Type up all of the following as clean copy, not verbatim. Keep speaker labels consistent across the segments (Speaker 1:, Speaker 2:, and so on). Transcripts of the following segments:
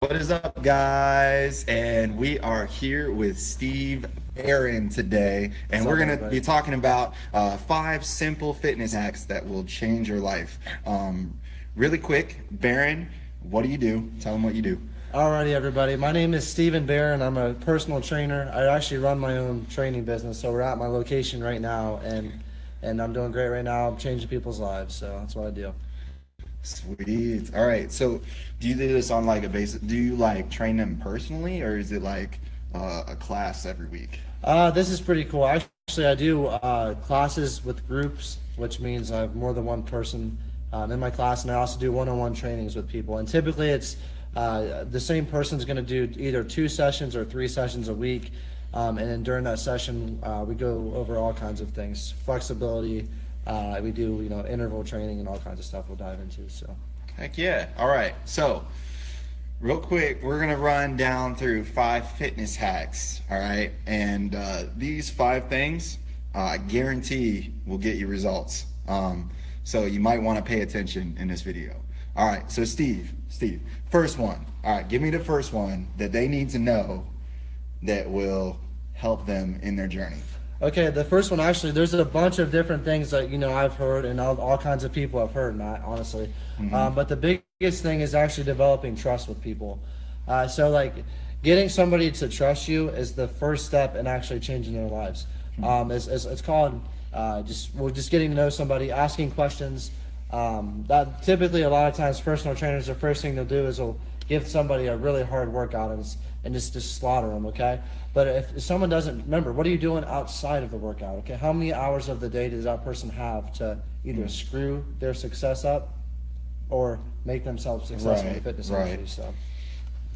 Speaker 1: What is up, guys? And we are here with Steve Barron today, and we're going to be talking about 5 simple fitness hacks that will change your life. Really quick, Barron, what do you do? Tell them what you do.
Speaker 2: Alrighty, everybody. My name is Steve Barron. I'm a personal trainer. I actually run my own training business, so we're at my location right now, and I'm doing great right now. I'm changing people's lives, so that's what I do.
Speaker 1: Sweet. All right. So, do you do this on like a basis? Do you like train them personally, or is it like a class every week?
Speaker 2: This is pretty cool. Actually, I do classes with groups, which means I have more than one person in my class, and I also do one-on-one trainings with people. And typically, it's the same person's going to do either 2 sessions or 3 sessions a week, and then during that session, we go over all kinds of things, flexibility. We do, interval training and all kinds of stuff we'll dive into. So,
Speaker 1: heck yeah. All right. So, real quick, we're going to run down through 5 fitness hacks. All right. And these 5 things, I guarantee will get you results. So, you might want to pay attention in this video. All right. So, Steve, first one. All right. Give me the first one that they need to know that will help them in their journey.
Speaker 2: Okay, the first one, actually, there's a bunch of different things that, I've heard and all kinds of people have heard, Matt, honestly. But the biggest thing is actually developing trust with people. So, getting somebody to trust you is the first step in actually changing their lives. It's called just getting to know somebody, asking questions. That typically, a lot of times, personal trainers, the first thing they'll do is they'll give somebody a really hard workout and just slaughter them, okay? But if someone doesn't, remember, what are you doing outside of the workout, okay? How many hours of the day does that person have to either screw their success up or make themselves successful in fitness industry? So.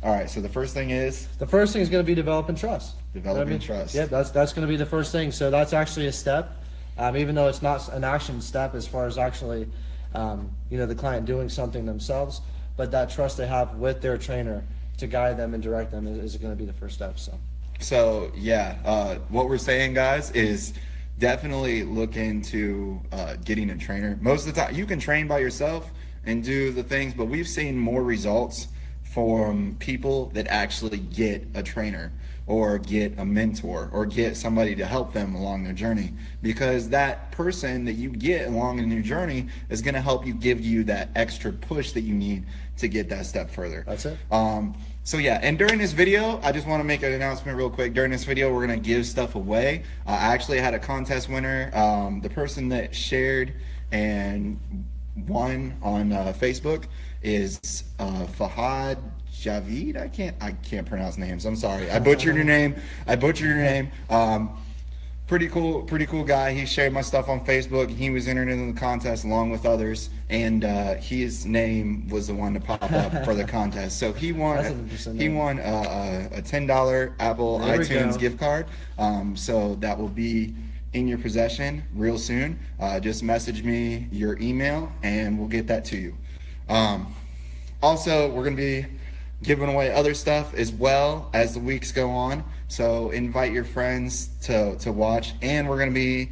Speaker 1: All right, so the first thing is?
Speaker 2: The first thing is going to be developing trust.
Speaker 1: Developing trust.
Speaker 2: Yeah, that's going to be the first thing. So that's actually a step, even though it's not an action step as far as actually, the client doing something themselves, but that trust they have with their trainer to guide them and direct them is going to be the first step.
Speaker 1: So yeah, what we're saying, guys, is definitely look into getting a trainer. Most of the time, you can train by yourself and do the things, but we've seen more results from people that actually get a trainer or get a mentor or get somebody to help them along their journey, because that person that you get along in your journey is going to help you, give you that extra push that you need to get that step further.
Speaker 2: That's it.
Speaker 1: So yeah, and during this video, I just want to make an announcement real quick. During this video, we're going to give stuff away. I actually had a contest winner. The person that shared and won on Facebook is Fahad Javid. I can't pronounce names. I'm sorry. I butchered your name. Pretty cool guy. He shared my stuff on Facebook. He was entered in the contest along with others, and his name was the one to pop up for the contest. So he won. He won a $10 Apple iTunes gift card. So that will be in your possession real soon. Just message me your email, and we'll get that to you. Also, we're gonna be giving away other stuff as well as the weeks go on. So invite your friends to watch, and we're going to be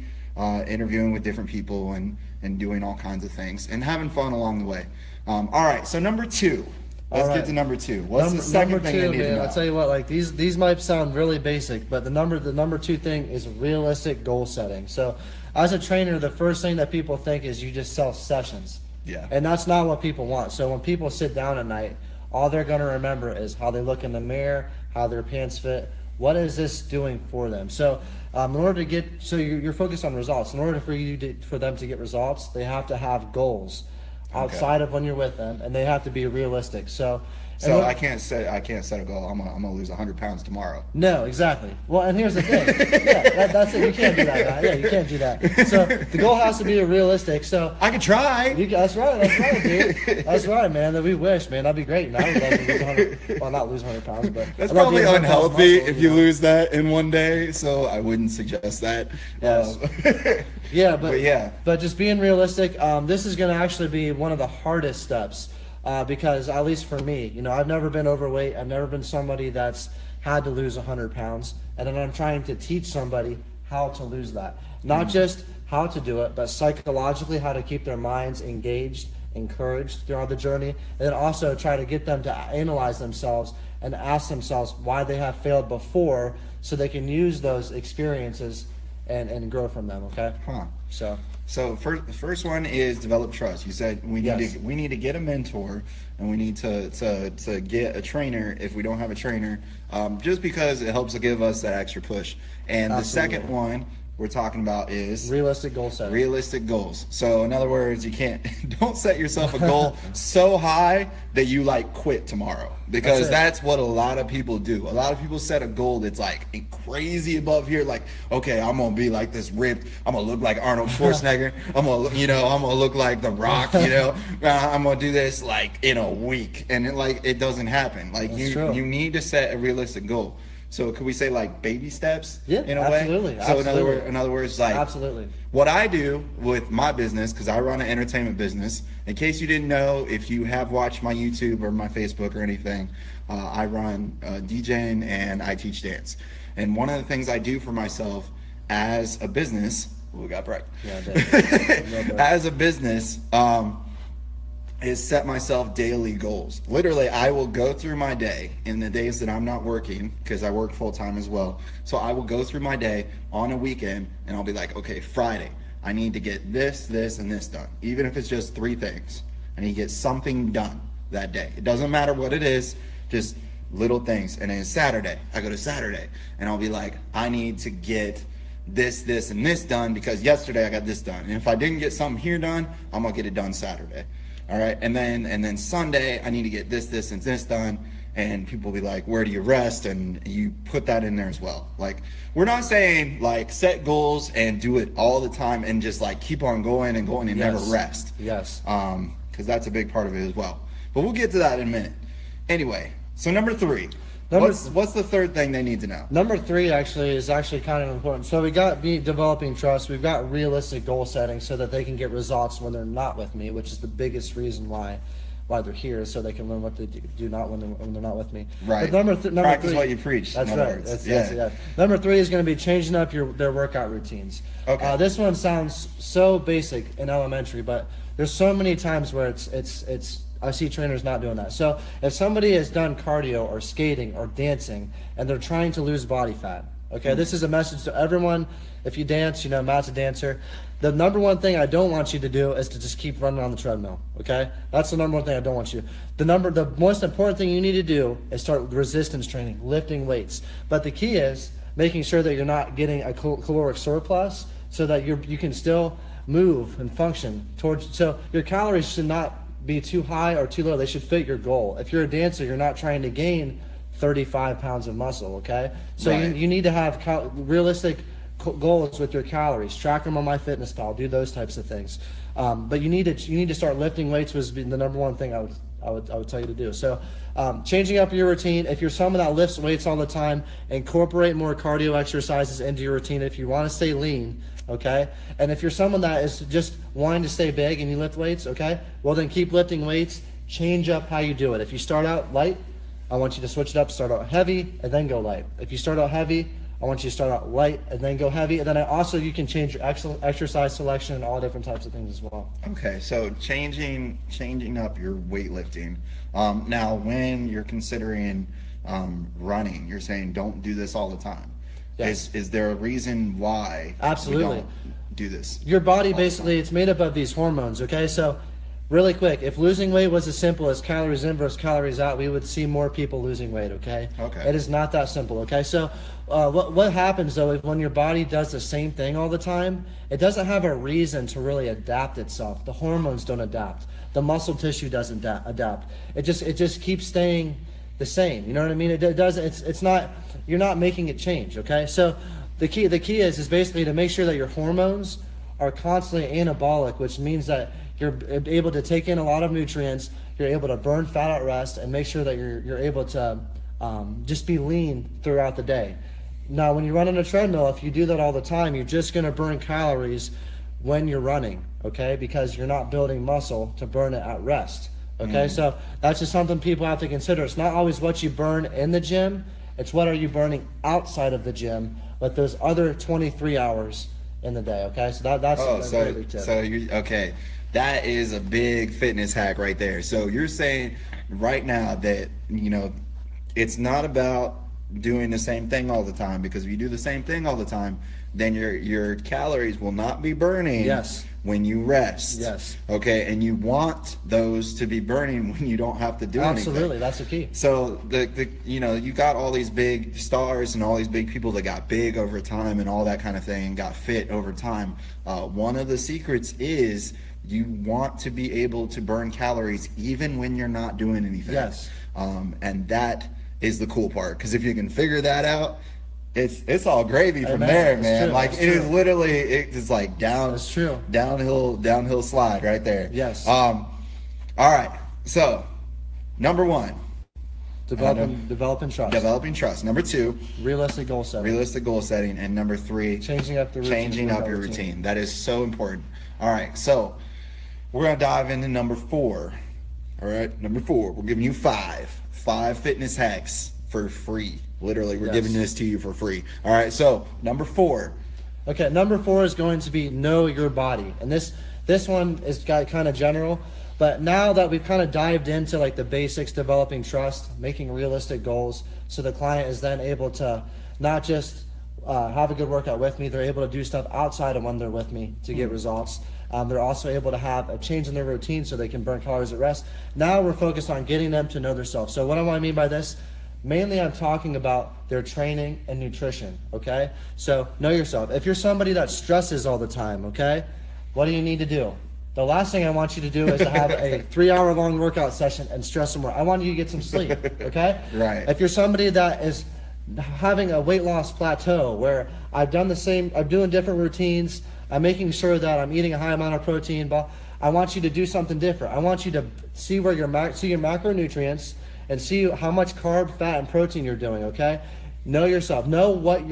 Speaker 1: interviewing with different people and doing all kinds of things and having fun along the way. All right, so number 2. Let's get to number 2. What's the second thing I need to know?
Speaker 2: I'll tell you what, these might sound really basic, but the number 2 thing is realistic goal setting. So as a trainer, the first thing that people think is you just sell sessions.
Speaker 1: Yeah.
Speaker 2: And that's not what people want. So when people sit down at night, all they're going to remember is how they look in the mirror, how their pants fit. What is this doing for them? So in order to you're focused on results. In order for them to get results, they have to have goals outside of when you're with them, and they have to be realistic. So
Speaker 1: I can't set a goal. I'm gonna lose 100 pounds tomorrow.
Speaker 2: No, exactly. Well, and here's the thing. That's it. You can't do that, guy. Yeah, you can't do that. So the goal has to be realistic. So
Speaker 1: I can try.
Speaker 2: That's right, dude. That's right, man. That we wish, man. That'd be great. Now I would love to lose 100. Well, not lose 100 pounds, but
Speaker 1: that's probably unhealthy if you lose that in one day. So I wouldn't suggest that.
Speaker 2: Yes. But just being realistic. This is going to actually be one of the hardest steps. Because at least for me, I've never been overweight. I've never been somebody that's had to lose 100 pounds. And then I'm trying to teach somebody how to lose that. Not just how to do it, but psychologically how to keep their minds engaged encouraged throughout the journey, and then also try to get them to analyze themselves and ask themselves why they have failed before, so they can use those experiences and grow from them. Okay.
Speaker 1: So first one is develop trust. You said we need to get a mentor, and we need to get a trainer if we don't have a trainer, just because it helps to give us that extra push. And the second one we're talking about is
Speaker 2: realistic goal setting.
Speaker 1: Realistic goals. So in other words, don't set yourself a goal so high that you like quit tomorrow, because that's what a lot of people do. A lot of people set a goal that's like crazy above here, like, okay, I'm gonna be like this ripped, I'm gonna look like Arnold Schwarzenegger, I'm gonna look like The Rock, I'm gonna do this like in a week, and it doesn't happen. Like you need to set a realistic goal. So could we say like baby steps in a
Speaker 2: absolutely,
Speaker 1: way? So
Speaker 2: absolutely.
Speaker 1: in other words, like
Speaker 2: absolutely.
Speaker 1: What I do with my business, because I run an entertainment business, in case you didn't know, if you have watched my YouTube or my Facebook or anything, I run DJing and I teach dance. And one of the things I do for myself as a business, we got bright.
Speaker 2: Yeah, I did.
Speaker 1: As a business, is set myself daily goals. Literally, I will go through my day in the days that I'm not working, because I work full time as well. So I will go through my day on a weekend, and I'll be like, okay, Friday, I need to get this, and this done. Even if it's just 3 things, I need to get something done that day. It doesn't matter what it is, just little things. And then Saturday, I go to Saturday, and I'll be like, I need to get this, and this done, because yesterday I got this done. And if I didn't get something here done, I'm gonna get it done Saturday. All right, and then Sunday, I need to get this, and this done. And people will be like, where do you rest? And you put that in there as well. Like, we're not saying like set goals and do it all the time and just like keep on going and never rest.
Speaker 2: Yes.
Speaker 1: Because that's a big part of it as well. But we'll get to that in a minute. Anyway, so number 3. What's the third thing they need to know?
Speaker 2: Number 3 is kind of important. So we got developing trust. We've got realistic goal setting so that they can get results when they're not with me, which is the biggest reason why they're here, so they can learn what to do not when they're not with me.
Speaker 1: Right.
Speaker 2: But number
Speaker 1: practice
Speaker 2: 3,
Speaker 1: what you preach.
Speaker 2: That's
Speaker 1: in
Speaker 2: right.
Speaker 1: other words.
Speaker 2: That's Number 3 is going to be changing up their workout routines.
Speaker 1: Okay.
Speaker 2: This one sounds so basic in elementary, but there's so many times where it's I see trainers not doing that. So if somebody has done cardio or skating or dancing and they're trying to lose body fat, okay, this is a message to everyone. If you dance, Matt's a dancer. The number one thing I don't want you to do is to just keep running on the treadmill, okay? That's the number one thing I don't want you to do. The most important thing you need to do is start resistance training, lifting weights. But the key is making sure that you're not getting a caloric surplus so that you can still move and function towards. So your calories should not be too high or too low. They should fit your goal. If you're a dancer, you're not trying to gain 35 pounds of muscle, okay? So
Speaker 1: right.
Speaker 2: you need to have realistic goals with your calories. Track them on MyFitnessPal. Do those types of things. But you need to start lifting weights. Was the number one thing I would tell you to do. So changing up your routine. If you're someone that lifts weights all the time, incorporate more cardio exercises into your routine if you want to stay lean, okay? And if you're someone that is just wanting to stay big and you lift weights, okay, well then keep lifting weights. Change up how you do it. If you start out light, I want you to switch it up, start out heavy, and then go light. If you start out heavy, I want you to start out light and then go heavy. And then you can change your exercise selection and all different types of things as well.
Speaker 1: Okay, so changing up your weightlifting. Now, when you're considering running, you're saying don't do this all the time.
Speaker 2: Yes.
Speaker 1: Is there a reason why
Speaker 2: Absolutely.
Speaker 1: we don't do this?
Speaker 2: Your body basically, it's made up of these hormones, okay? So really quick, if losing weight was as simple as calories in versus calories out, we would see more people losing weight, okay?
Speaker 1: Okay.
Speaker 2: It is not that simple, okay? So what happens, though, is when your body does the same thing all the time, it doesn't have a reason to really adapt itself. The hormones don't adapt. The muscle tissue doesn't adapt. It just keeps staying the same. You know what I mean? It does. It's not. You're not making it change, okay? So the key is basically to make sure that your hormones are constantly anabolic, which means that you're able to take in a lot of nutrients, you're able to burn fat at rest, and make sure that you're able to just be lean throughout the day. Now, when you run on a treadmill, if you do that all the time, you're just going to burn calories when you're running, okay? Because you're not building muscle to burn it at rest, okay? So that's just something people have to consider. It's not always what you burn in the gym, it's what are you burning outside of the gym, but those other 23 hours in the day, okay? So that's a very big tip.
Speaker 1: So you okay. That is a big fitness hack right there. So you're saying right now that, it's not about doing the same thing all the time, because if you do the same thing all the time, then your calories will not be burning
Speaker 2: Yes.
Speaker 1: when you rest.
Speaker 2: Yes.
Speaker 1: Okay, and you want those to be burning when you don't have to do anything.
Speaker 2: Absolutely, that's the key.
Speaker 1: So you got all these big stars and all these big people that got big over time and all that kind of thing and got fit over time. One of the secrets is you want to be able to burn calories even when you're not doing anything.
Speaker 2: Yes.
Speaker 1: And that is the cool part, because if you can figure that out, it's all gravy from
Speaker 2: Amen.
Speaker 1: there,
Speaker 2: It's
Speaker 1: man.
Speaker 2: true.
Speaker 1: Like,
Speaker 2: It's
Speaker 1: it is
Speaker 2: true.
Speaker 1: literally, it's like
Speaker 2: That's true.
Speaker 1: downhill slide right there.
Speaker 2: Yes.
Speaker 1: All right. So, number one,
Speaker 2: Developing trust.
Speaker 1: developing trust. Number two,
Speaker 2: Realistic goal setting.
Speaker 1: realistic goal setting. And number three,
Speaker 2: Changing up the routine.
Speaker 1: changing up your routine. That is so important. All right. So, we're going to dive into number four. All right. Number four, we're giving you five fitness hacks for free. Literally, we're
Speaker 2: Yes.
Speaker 1: giving this to you for free. All right. So, number four.
Speaker 2: Okay, number 4 is going to be know your body. And this one is kind of general, but now that we've kind of dived into like the basics, developing trust, making realistic goals, so the client is then able to not just have a good workout with me, they're able to do stuff outside of when they're with me to get results. They're also able to have a change in their routine so they can burn calories at rest. Now we're focused on getting them to know themselves. So what do I mean by this? Mainly I'm talking about their training and nutrition, okay? So know yourself. If you're somebody that stresses all the time, okay, what do you need to do? The last thing I want you to do is to have a 3-hour long workout session and stress some more. I want you to get some sleep, okay?
Speaker 1: Right.
Speaker 2: If you're somebody that is having a weight loss plateau where I'm doing different routines, I'm making sure that I'm eating a high amount of protein, but I want you to do something different. I want you to see where your macronutrients and see how much carb, fat, and protein you're doing, okay? Know yourself. Know what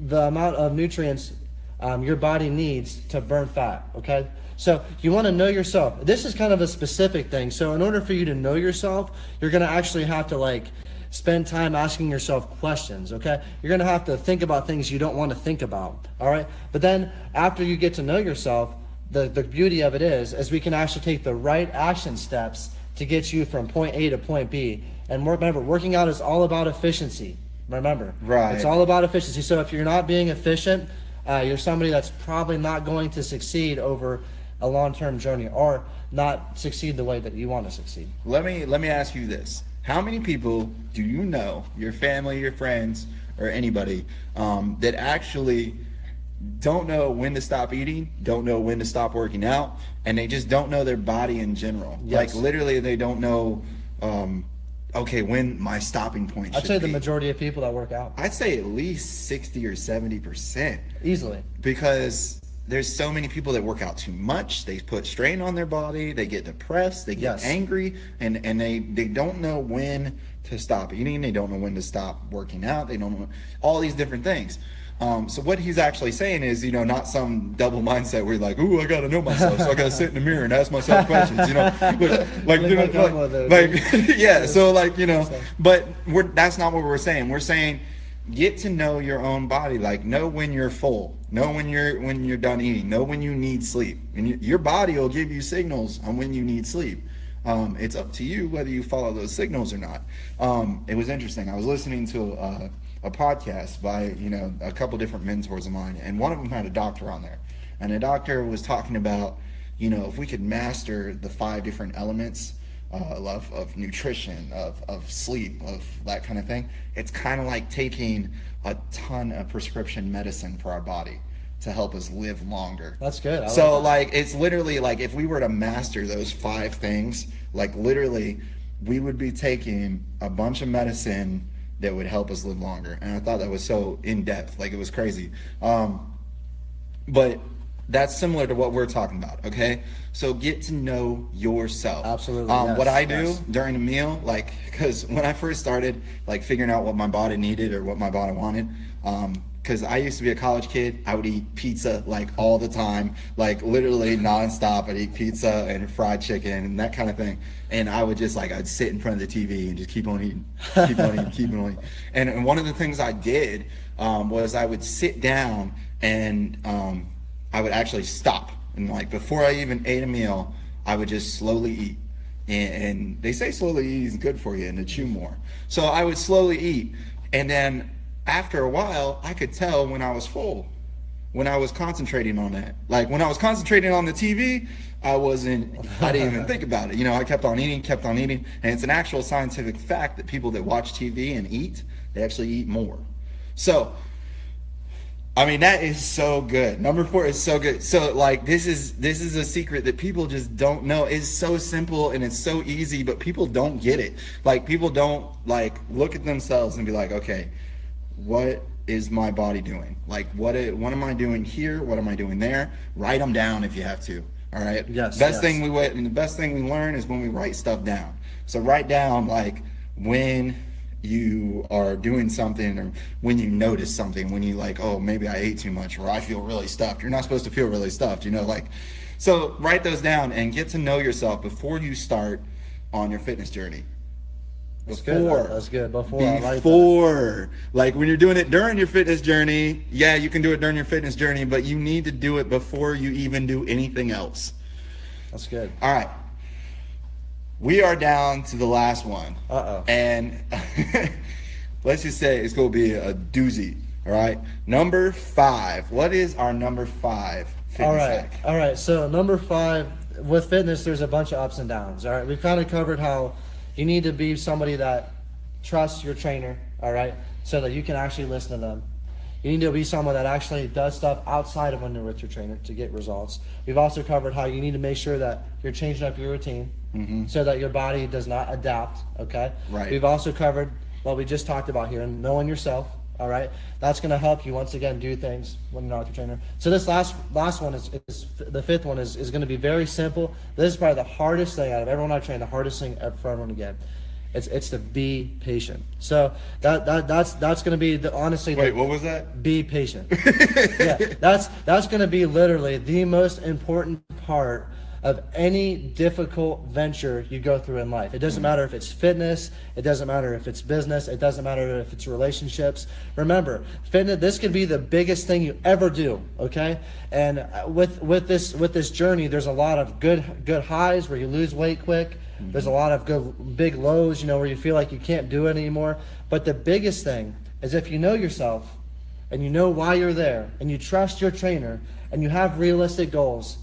Speaker 2: the amount of nutrients your body needs to burn fat, okay? So you want to know yourself. This is kind of a specific thing. So in order for you to know yourself, you're going to actually have to spend time asking yourself questions, okay? You're going to have to think about things you don't want to think about, all right? But then after you get to know yourself, the beauty of it is we can actually take the right action steps to get you from point A to point B. And remember, working out is all about efficiency. Remember,
Speaker 1: Right.
Speaker 2: It's all about efficiency. So if you're not being efficient, you're somebody that's probably not going to succeed over a long-term journey, or not succeed the way that you want to succeed.
Speaker 1: Let me ask you this. How many people do you know, your family, your friends, or anybody, that actually don't know when to stop eating, don't know when to stop working out, and they just don't know their body in general?
Speaker 2: Yes.
Speaker 1: Like, literally, they don't know, when my stopping point should
Speaker 2: I'd say the
Speaker 1: be.
Speaker 2: majority of people that work out.
Speaker 1: I'd say at least 60 or 70%.
Speaker 2: Easily.
Speaker 1: Because there's so many people that work out too much. They put strain on their body. They get depressed. They get
Speaker 2: Yes.
Speaker 1: angry, and they don't know when to stop eating. They don't know when to stop working out. They don't know all these different things. So what he's actually saying is, not some double mindset where you're like, ooh, I got to know myself, so I got to sit in the mirror and ask myself questions, yeah. So but that's not what we're saying. We're saying, get to know your own body. Like, know when you're full, know when you're done eating, know when you need sleep, and your body will give you signals on when you need sleep. It's up to you whether you follow those signals or not. It was interesting. I was listening to a podcast by a couple different mentors of mine, and one of them had a doctor on there, and the doctor was talking about if we could master the 5 different elements of nutrition, of sleep, of that kind of thing, it's kind of like taking a ton of prescription medicine for our body to help us live longer.
Speaker 2: That's good.
Speaker 1: So it's literally like, if we were to master those 5 things, literally we would be taking a bunch of medicine that would help us live longer. And I thought that was so in depth, it was crazy. But that's similar to what we're talking about, okay? So get to know yourself.
Speaker 2: Absolutely, yes,
Speaker 1: what I do
Speaker 2: yes.
Speaker 1: during a meal, because when I first started, figuring out what my body needed or what my body wanted, because I used to be a college kid, I would eat pizza all the time, literally nonstop. I'd eat pizza and fried chicken and that kind of thing. And I would just I'd sit in front of the TV and just keep on eating, keep on eating, keep on eating. And one of the things I did was I would sit down and I would actually stop. And before I even ate a meal, I would just slowly eat. And they say slowly eat is good for you and to chew more. So I would slowly eat. And then after a while, I could tell when I was full, when I was concentrating on that. Like when I was concentrating on the TV, I didn't even think about it. I kept on eating. And it's an actual scientific fact that people that watch TV and eat, they actually eat more. So, I mean, that is so good. Number 4 is so good. So like, this is a secret that people just don't know. It's so simple and it's so easy, but people don't get it. Like, people don't like look at themselves and be like, okay, what is my body doing? Like, what am I doing here? What am I doing there? Write them down if you have to. All right.
Speaker 2: Yes.
Speaker 1: The best thing we learn is when we write stuff down. So write down like when you are doing something, or when you notice something, when you like, oh, maybe I ate too much, or I feel really stuffed. You're not supposed to feel really stuffed, like. So write those down and get to know yourself before you start on your fitness journey.
Speaker 2: That's good.
Speaker 1: Before, like when you're doing it during your fitness journey, yeah, you can do it during your fitness journey, but you need to do it before you even do anything else.
Speaker 2: That's good.
Speaker 1: All right. We are down to the last one. And let's just say it's going to be a doozy. All right. Number 5. What is our number 5 fitness hack?
Speaker 2: All right. So number 5, with fitness, there's a bunch of ups and downs. All right. We've kind of covered how you need to be somebody that trusts your trainer. All right. So that you can actually listen to them. You need to be someone that actually does stuff outside of when you're with your trainer to get results. We've also covered how you need to make sure that you're changing up your routine so that your body does not adapt, okay?
Speaker 1: Right.
Speaker 2: We've also covered what we just talked about here, knowing yourself, all right? That's going to help you, once again, do things when you're not with your trainer. So this last one is the 5th one is going to be very simple. This is probably the hardest thing out of everyone I train, the hardest thing for everyone to get. It's to be patient. So that's going to be honestly.
Speaker 1: Wait, what was that?
Speaker 2: Be patient. Yeah, that's going to be literally the most important part of any difficult venture you go through in life. It doesn't matter if it's fitness, it doesn't matter if it's business, it doesn't matter if it's relationships. Remember, fitness, this could be the biggest thing you ever do, okay? And with this journey, there's a lot of good highs where you lose weight quick. There's a lot of good big lows, where you feel like you can't do it anymore. But the biggest thing is if you know yourself and you know why you're there and you trust your trainer and you have realistic goals,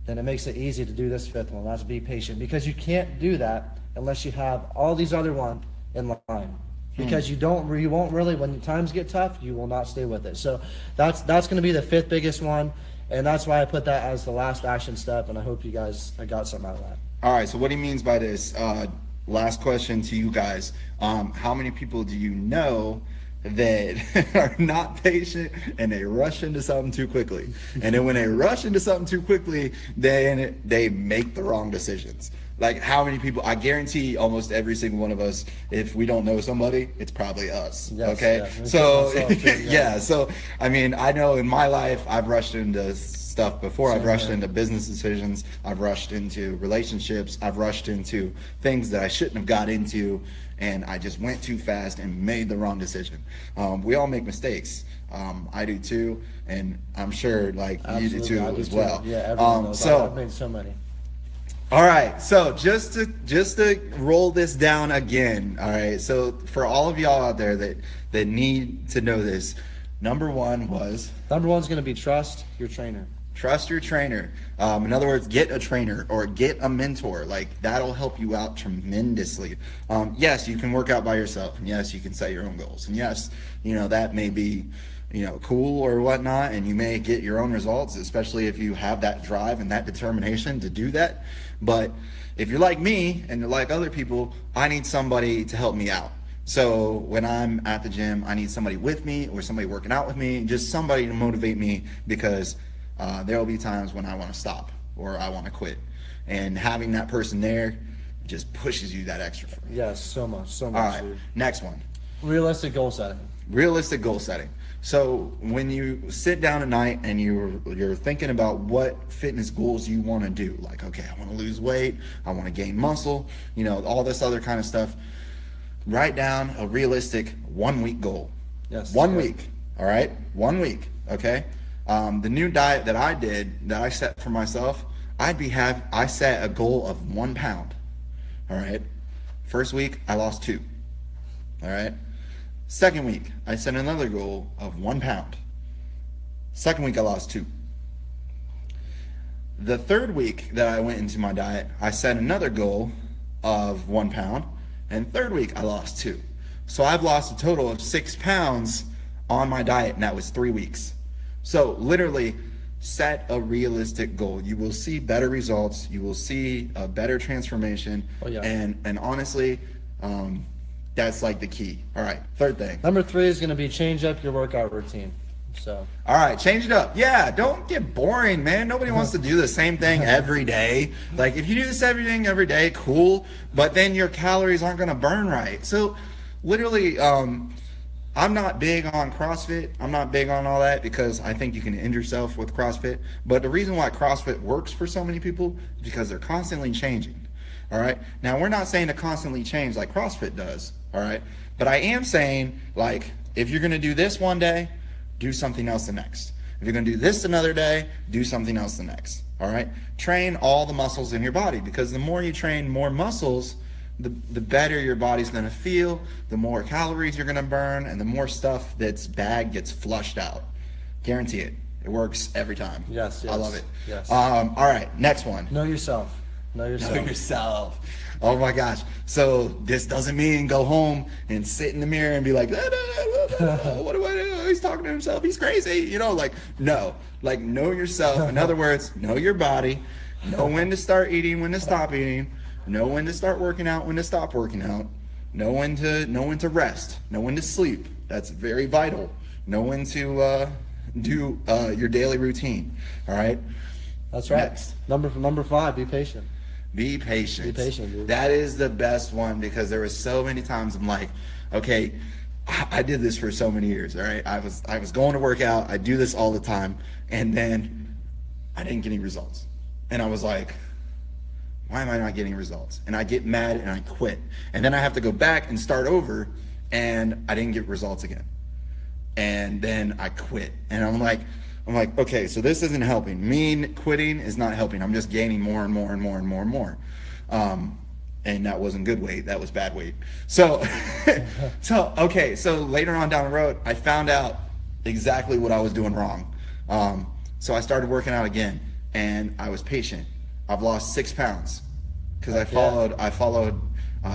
Speaker 2: then it makes it easy to do this 5th one. That's be patient, because you can't do that unless you have all these other ones in line. Because you won't really, when times get tough, you will not stay with it. So that's going to be the 5th biggest one, and that's why I put that as the last action step. And I hope you guys got something out of that.
Speaker 1: All right. So what he means by this, last question to you guys: how many people do you know that are not patient and they rush into something too quickly? And then when they rush into something too quickly, then they make the wrong decisions. Like, how many people? I guarantee almost every single one of us, if we don't know somebody, it's probably us.
Speaker 2: Yes,
Speaker 1: okay?
Speaker 2: Yeah.
Speaker 1: So
Speaker 2: Yeah.
Speaker 1: So I mean, I know in my life I've rushed into stuff before. I've rushed into business decisions. I've rushed into relationships. I've rushed into things that I shouldn't have got into, and I just went too fast and made the wrong decision. We all make mistakes. I do too, and I'm sure you do too as well.
Speaker 2: Yeah, everyone knows. I've made so many.
Speaker 1: All right, so just to roll this down again, all right, so for all of y'all out there that need to know this, number 1 was?
Speaker 2: Number 1 is going to be trust your trainer.
Speaker 1: Trust your trainer. In other words, get a trainer or get a mentor. Like, that'll help you out tremendously. Yes, you can work out by yourself, and yes, you can set your own goals, and yes, that may be cool or whatnot, and you may get your own results, especially if you have that drive and that determination to do that. But if you're like me and you're like other people, I need somebody to help me out. So when I'm at the gym, I need somebody with me, or somebody working out with me, just somebody to motivate me, because there will be times when I want to stop or I want to quit, and having that person there just pushes you that extra.
Speaker 2: Yes, so much.
Speaker 1: All right,
Speaker 2: dude.
Speaker 1: Next one.
Speaker 2: Realistic goal setting.
Speaker 1: Realistic goal setting. So when you sit down at night and you're thinking about what fitness goals you want to do, like, okay, I want to lose weight, I want to gain muscle, all this other kind of stuff, write down a realistic 1-week goal.
Speaker 2: Yes.
Speaker 1: 1 week. All right. 1 week. Okay. The new diet that I set for myself, I set a goal of 1 pound. All right. First week, I lost 2. All right. Second week, I set another goal of 1 pound. Second week, I lost 2. The third week that I went into my diet, I set another goal of 1 pound. And third week, I lost 2. So I've lost a total of 6 pounds on my diet, and that was 3 weeks. So literally, set a realistic goal. You will see better results. You will see a better transformation.
Speaker 2: Oh, yeah.
Speaker 1: And honestly, that's like the key. All right, third thing.
Speaker 2: Number 3 is going to be change up your workout routine. So.
Speaker 1: All right, change it up. Yeah, don't get boring, man. Nobody wants to do the same thing every day. Like, if you do this everything every day, cool, but then your calories aren't going to burn right. So literally, I'm not big on CrossFit. I'm not big on all that because I think you can injure yourself with CrossFit. But the reason why CrossFit works for so many people is because they're constantly changing. All right. Now, we're not saying to constantly change like CrossFit does. All right. But I am saying, like, if you're going to do this one day, do something else the next. If you're going to do this another day, do something else the next. All right. Train all the muscles in your body, because the more you train more muscles, the better your body's going to feel, the more calories you're going to burn, and the more stuff that's bad gets flushed out. Guarantee it. It works every time.
Speaker 2: Yes.
Speaker 1: I love it.
Speaker 2: Yes.
Speaker 1: All right, next one.
Speaker 2: Know yourself. Know yourself.
Speaker 1: Know yourself. Oh my gosh. So this doesn't mean go home and sit in the mirror and be like, what do I do? He's talking to himself. He's crazy. You know, like, no. Like, know yourself. In other words, know your body. Know when to start eating, when to stop eating. Know when to start working out, when to stop working out. Know when to rest. Know when to sleep. That's very vital. Know when to do your daily routine. All right.
Speaker 2: That's right.
Speaker 1: Next.
Speaker 2: Number 5. Be patient.
Speaker 1: Be patient.
Speaker 2: Be patient, dude.
Speaker 1: That is the best one, because there were so many times I'm like, okay, I did this for so many years. All right. I was going to work out. I do this all the time, and then I didn't get any results, and I was like, why am I not getting results? And I get mad and I quit. And then I have to go back and start over, and I didn't get results again. And then I quit. And I'm like, okay, so this isn't helping. Me quitting is not helping. I'm just gaining more and more and more and more and more. And that wasn't good weight. That was bad weight. So, so later on down the road, I found out exactly what I was doing wrong. So I started working out again, and I was patient. I've lost 6 pounds because I followed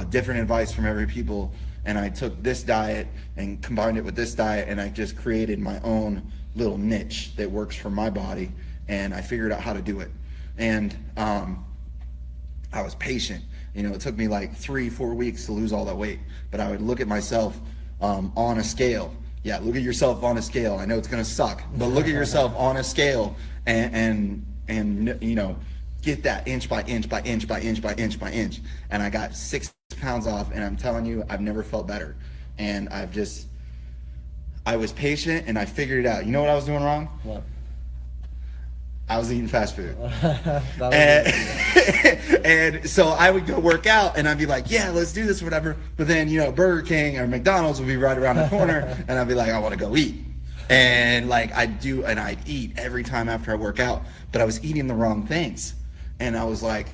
Speaker 1: different advice from every people, and I took this diet and combined it with this diet, and I just created my own little niche that works for my body, and I figured out how to do it. And I was patient. You know, it took me like 3-4 weeks to lose all that weight, but I would look at myself on a scale. Yeah, look at yourself on a scale. I know it's gonna suck, but look at yourself on a scale and you know, get that inch by inch by inch by inch by inch by inch. And I got 6 pounds off, and I'm telling you, I've never felt better. And I was patient, and I figured it out. You know what I was doing wrong?
Speaker 2: What?
Speaker 1: I was eating fast food. And so I would go work out, and I'd be like, yeah, let's do this or whatever. But then, you know, Burger King or McDonald's would be right around the corner, and I'd be like, I want to go eat. And like I'd eat every time after I work out, but I was eating the wrong things. And I was like,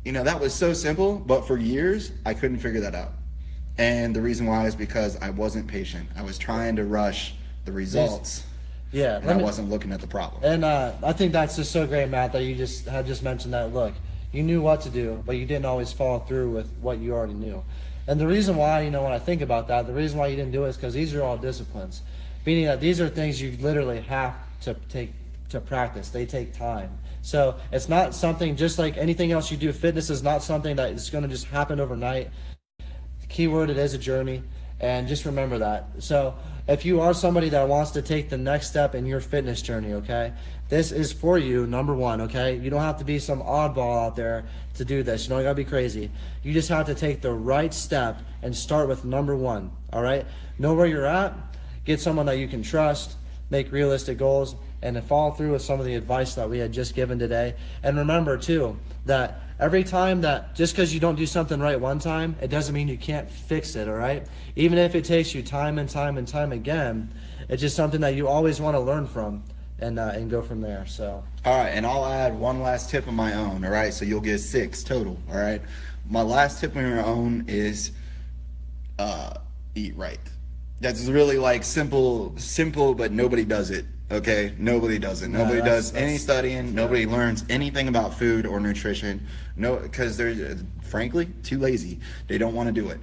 Speaker 1: you know, that was so simple, but for years, I couldn't figure that out. And the reason why is because I wasn't patient. I was trying to rush the results.
Speaker 2: Yeah.
Speaker 1: And I wasn't looking at the problem.
Speaker 2: And I think that's just so great, Matt, that you had just mentioned that. Look, you knew what to do, but you didn't always follow through with what you already knew. And the reason why, you know, when I think about that, the reason why you didn't do it is because these are all disciplines. Meaning that these are things you literally have to take to practice. They take time. So it's not something, just like anything else you do, fitness is not something that is going to just happen overnight. Keyword, it is a journey, and just remember that. So if you are somebody that wants to take the next step in your fitness journey, okay, this is for you, number 1, okay? You don't have to be some oddball out there to do this. You don't got to be crazy. You just have to take the right step and start with number 1, all right? Know where you're at, get someone that you can trust, make realistic goals, and then follow through with some of the advice that we had just given today. And remember, too, that every time that, just because you don't do something right one time, it doesn't mean you can't fix it, all right? Even if it takes you time and time and time again, it's just something that you always want to learn from. and go from there. So
Speaker 1: All right, and I'll add one last tip of my own. All right, so you'll get 6 total. All right, my last tip of my own is eat right. That's really like simple, but nobody does it. Okay, nobody does it. Nobody does any studying. Nobody learns anything about food or nutrition. No, because they're frankly too lazy. They don't want to do it.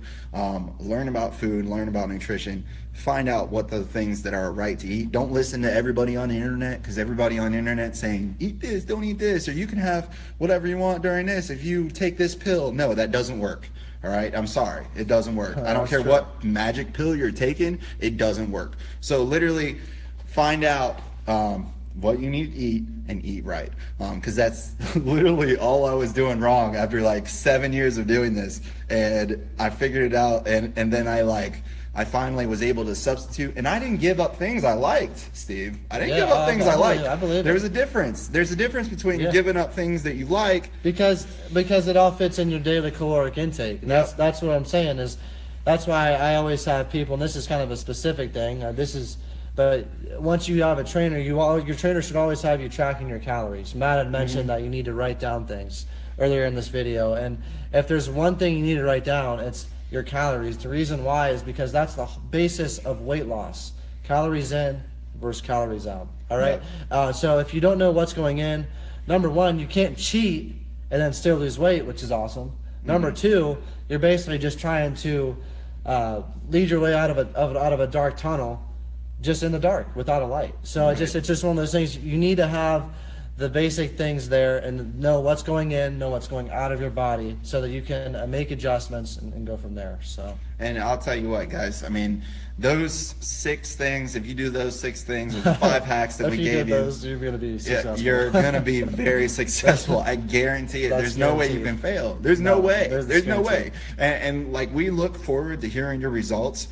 Speaker 1: Learn about food. Learn about nutrition. Find out what the things that are right to eat. Don't listen to everybody on the internet, because everybody on the internet saying eat this, don't eat this, or you can have whatever you want during this if you take this pill. No, that doesn't work. All right, I'm sorry, it doesn't work. I don't care what magic pill you're taking, it doesn't work. So literally, find out what you need to eat and eat right, because that's literally all I was doing wrong after like 7 years of doing this, and I figured it out, and then I finally was able to substitute, and I didn't give up things I liked, Steve. I didn't give up things I liked.
Speaker 2: I believe
Speaker 1: There's a difference. There's a difference between giving up things that you like.
Speaker 2: Because it all fits in your daily caloric intake. And that's what I'm saying is, that's why I always have people, and this is kind of a specific thing. But once you have a trainer, your trainer should always have you tracking your calories. Matt had mentioned that you need to write down things earlier in this video, and if there's one thing you need to write down, it's your calories. The reason why is because that's the basis of weight loss. Calories in versus calories out. All right. So if you don't know what's going in, number one, you can't cheat and then still lose weight, which is awesome. Number two, you're basically just trying to lead your way out of a dark tunnel, just in the dark without a light. So it's just one of those things. You need to have the basic things there and know what's going in, know what's going out of your body, so that you can make adjustments and go from there. So,
Speaker 1: and I'll tell you what, guys, I mean, those 6 things, if you do those 6 things with the 5 hacks that we gave you,
Speaker 2: you're going to be successful.
Speaker 1: You're going to be very successful. I guarantee it. There's no way you can fail. There's no way. There's no way. And like, we look forward to hearing your results.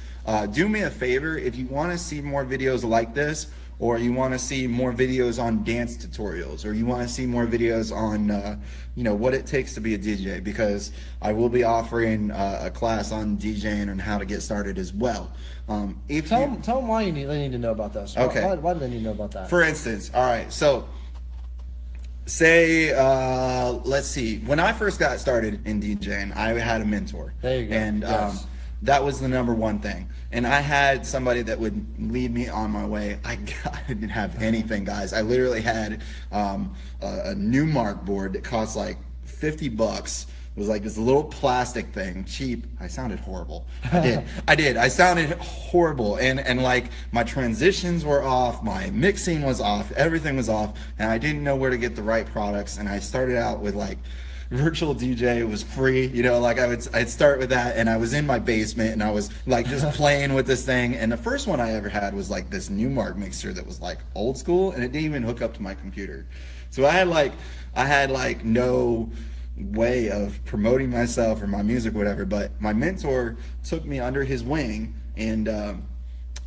Speaker 1: Do me a favor, if you want to see more videos like this, or you want to see more videos on dance tutorials, or you want to see more videos on what it takes to be a DJ, because I will be offering a class on DJing and how to get started as well. Tell
Speaker 2: them why they need to know about this.
Speaker 1: Okay.
Speaker 2: Why do they need to know about that?
Speaker 1: For instance, all right, so say, let's see, when I first got started in DJing, I had a mentor.
Speaker 2: There you go.
Speaker 1: And that was the number one thing. And I had somebody that would lead me on my way. I didn't have anything, guys. I literally had a new mark board that cost like $50. It was like this little plastic thing, cheap. I sounded horrible. I did. I sounded horrible. And like, my transitions were off, my mixing was off, everything was off, and I didn't know where to get the right products. And I started out with like virtual DJ. It was free, like I'd start with that, and I was in my basement and I was like just playing with this thing. And the first one I ever had was like this Newmark mixer that was like old school, and it didn't even hook up to my computer. So I had like no way of promoting myself or my music or whatever. But my mentor took me under his wing, and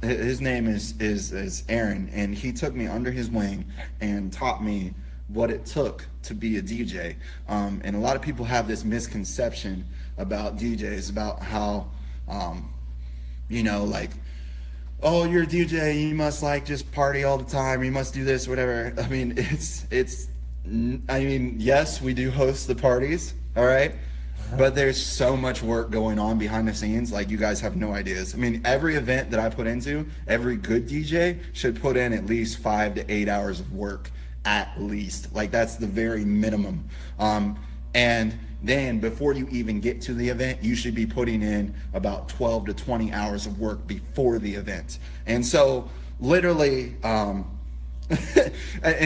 Speaker 1: his name is Aaron, and he took me under his wing and taught me what it took to be a DJ. And a lot of people have this misconception about DJs, about how, like, oh, you're a DJ, you must like just party all the time, you must do this, whatever. I mean, yes, we do host the parties, all right? But there's so much work going on behind the scenes, like you guys have no ideas. I mean, every event that I put into, every good DJ should put in at least 5 to 8 hours of work. At least. Like, that's the very minimum. And then before you even get to the event, you should be putting in about 12 to 20 hours of work before the event. And so literally, and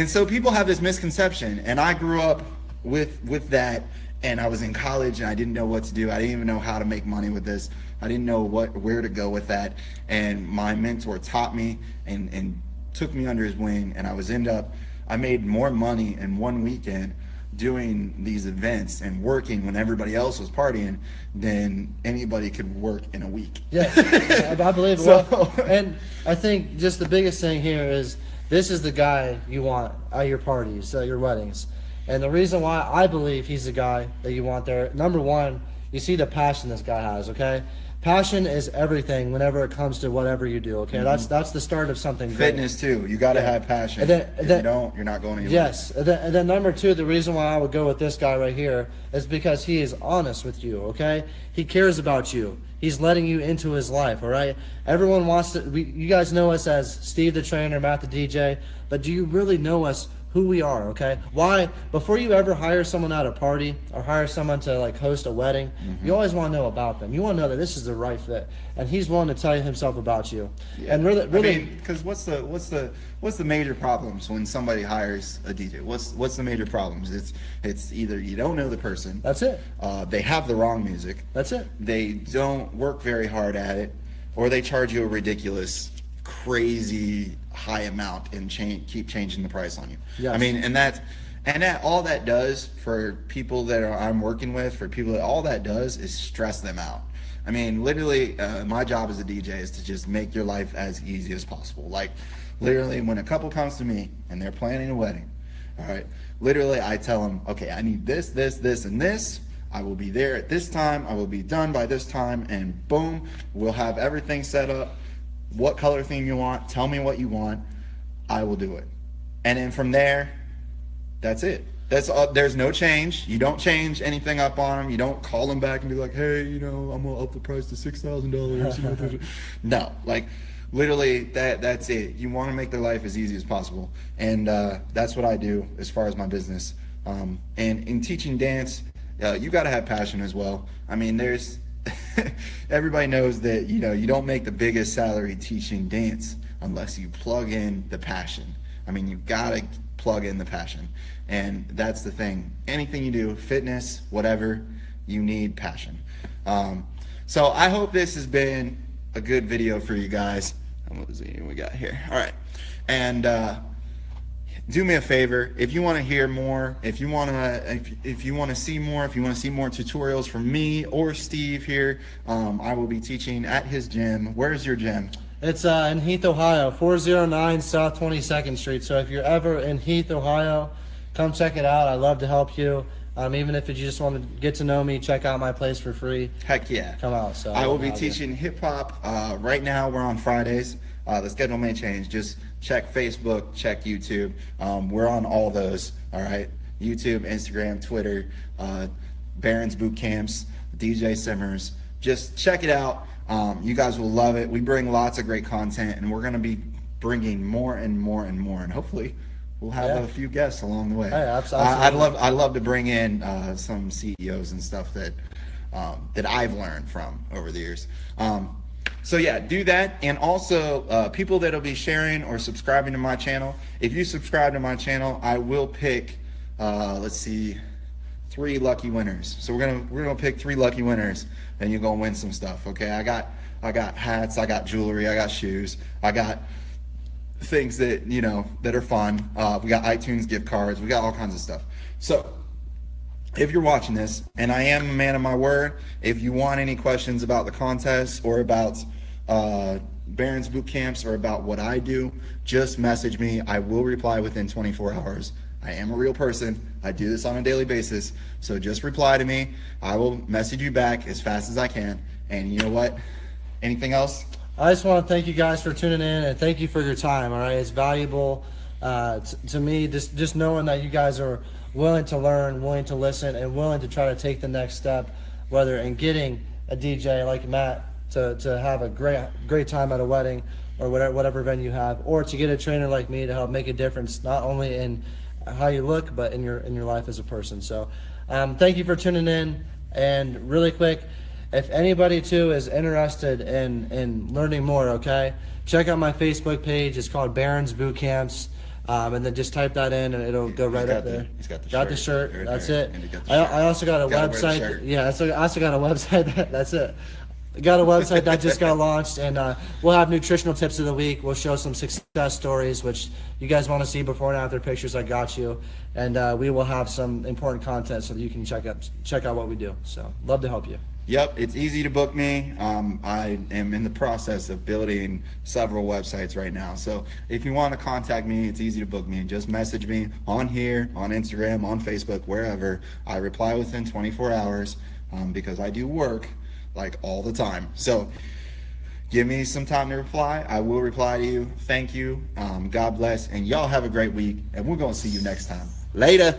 Speaker 1: so people have this misconception, and I grew up with that, and I was in college and I didn't know what to do. I didn't even know how to make money with this. I didn't know where to go with that. And my mentor taught me and took me under his wing, and I made more money in one weekend doing these events and working when everybody else was partying than anybody could work in a week.
Speaker 2: Yeah, I believe it. Well, and I think just the biggest thing here is, this is the guy you want at your parties, at your weddings. And the reason why I believe he's the guy that you want there, number one, you see the passion this guy has, okay? Passion is everything whenever it comes to whatever you do. Okay, that's the start of something great.
Speaker 1: Fitness too. You got to have passion.
Speaker 2: And then-
Speaker 1: if you don't, you're not going anywhere.
Speaker 2: Yes, and then number two, the reason why I would go with this guy right here is because he is honest with you. Okay, he cares about you. He's letting you into his life. All right. Everyone wants to. You guys know us as Steve the trainer, Matt the DJ, but do you really know us? Who we are, okay? Why, before you ever hire someone at a party or hire someone to like host a wedding, you always want to know about them. You want to know that this is the right fit, and he's willing to tell you himself about you.
Speaker 1: Yeah.
Speaker 2: And really,
Speaker 1: because what's the major problems when somebody hires a DJ? What's the major problems? It's either you don't know the person.
Speaker 2: That's it.
Speaker 1: They have the wrong music.
Speaker 2: That's it.
Speaker 1: They don't work very hard at it, or they charge you a ridiculous, crazy high amount and keep changing the price on you.
Speaker 2: Yes.
Speaker 1: I mean, and that all that does for people that I'm working with, for people that all that does is stress them out. I mean, literally, my job as a DJ is to just make your life as easy as possible. Like, literally, when a couple comes to me and they're planning a wedding, all right, literally, I tell them, okay, I need this, this, this, and this. I will be there at this time. I will be done by this time, and boom, we'll have everything set up. What color theme you want, tell me what you want, I will do it. And then from there, that's it. That's all. There's no change. You don't change anything up on them. You don't call them back and be like, hey, I'm gonna up the price to $6,000. No, like literally that's it. You want to make their life as easy as possible, and that's what I do as far as my business. And in teaching dance, you got to have passion as well. I mean, there's everybody knows that you don't make the biggest salary teaching dance unless you plug in the passion. I mean, you gotta plug in the passion, and that's the thing. Anything you do, fitness, whatever, you need passion. So I hope this has been a good video for you guys. What is it we got here? All right, and do me a favor, if you want to hear more, if you want to see more, if you want to see more tutorials from me or Steve here, I will be teaching at his gym. Where's your gym?
Speaker 2: it's in Heath, Ohio, 409 South 22nd Street. So if you're ever in Heath, Ohio, come check it out. I'd love to help you. Even if you just want to get to know me, check out my place for free.
Speaker 1: Heck yeah.
Speaker 2: Come out. So
Speaker 1: I will be teaching hip hop. Right now we're on Fridays. The schedule may change. Just check Facebook, check YouTube. We're on all those. All right. YouTube, Instagram, Twitter, Barron's Boot Camps, DJ Simmers. Just check it out. You guys will love it. We bring lots of great content, and we're going to be bringing more and more and more, and hopefully we'll have a few guests along the way.
Speaker 2: Hey, absolutely.
Speaker 1: I'd love to bring in some CEOs and stuff that I've learned from over the years. So yeah, do that. And also people that'll be sharing or subscribing to my channel. If you subscribe to my channel, I will pick 3 lucky winners. So we're gonna pick 3 lucky winners, and you're gonna win some stuff. Okay, I got hats, I got jewelry, I got shoes, I got things that that are fun. We got iTunes gift cards, we got all kinds of stuff. So if you're watching this, and I am a man of my word, if you want any questions about the contest or about Barron's Boot Camps or about what I do, just message me. I will reply within 24 hours. I am a real person. I do this on a daily basis. So just reply to me. I will message you back as fast as I can. And you know what? Anything else?
Speaker 2: I just want to thank you guys for tuning in, and thank you for your time. All right, it's valuable to me. Just knowing that you guys are willing to learn, willing to listen, and willing to try to take the next step, whether in getting a DJ like Matt to have a great time at a wedding or whatever venue you have, or to get a trainer like me to help make a difference not only in how you look but in your life as a person. So thank you for tuning in. And really quick, if anybody too is interested in learning more, okay, check out my Facebook page. It's called Barron's Boot Camps. And then just type that in and it'll go right up there.
Speaker 1: He's got
Speaker 2: the shirt.
Speaker 1: Right
Speaker 2: That's
Speaker 1: there.
Speaker 2: it. I also got a website. Yeah, I also got a website. That's it. I got a website that just got launched, and we'll have nutritional tips of the week. We'll show some success stories, which you guys want to see before and after pictures. I got you, and we will have some important content so that you can check out what we do. So love to help you.
Speaker 1: Yep, it's easy to book me. I am in the process of building several websites right now. So if you want to contact me, it's easy to book me. Just message me on here, on Instagram, on Facebook, wherever. I reply within 24 hours because I do work. like all the time. So give me some time to reply. I will reply to you. Thank you. God bless. And y'all have a great week. And we're going to see you next time. Later.